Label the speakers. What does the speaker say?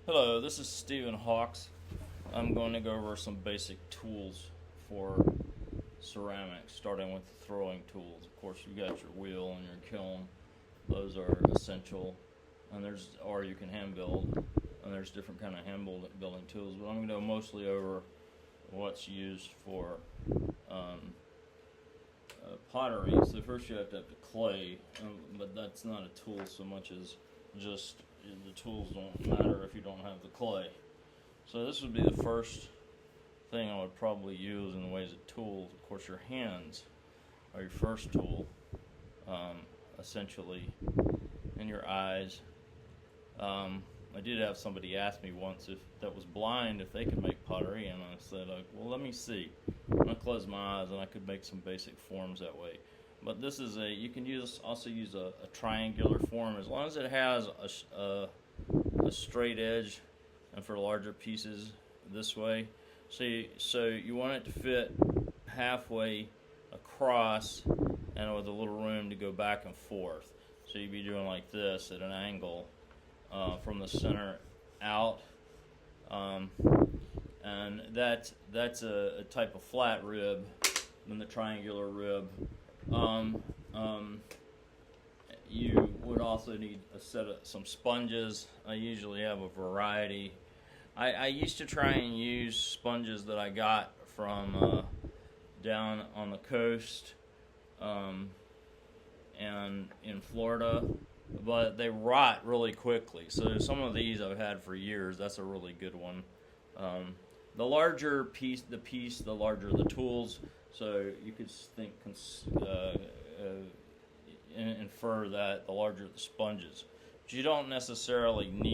Speaker 1: Hello, this is Stephen Hawks. I'm going to go over some basic tools for ceramics, starting with the throwing tools. Of course, you got your wheel and your kiln; those are essential. And or you can hand build, and there's different kind of building tools. But I'm going to go mostly over what's used for pottery. So first you have to have the clay, but that's not a tool so much as just the tools don't matter if you don't have the clay. So this would be the first thing I would probably use in the ways of tools. Of course, your hands are your first tool, essentially, and your eyes. I did have somebody ask me once that was blind if they could make pottery, and I said, well, let me see. I'm going to close my eyes, and I could make some basic forms that way. But this is you can also use a triangular form as long as it has a straight edge, and for larger pieces this way. So you want it to fit halfway across and with a little room to go back and forth. So you'd be doing like this at an angle from the center out. And that's a type of flat rib than the triangular rib. You would also need a set of some sponges. I usually have a variety. I used to try and use sponges that I got from down on the coast and in Florida, but they rot really quickly. So some of these I've had for years. That's a really good one. The larger piece, the larger the tools. So you could infer that the larger the sponges. But you don't necessarily need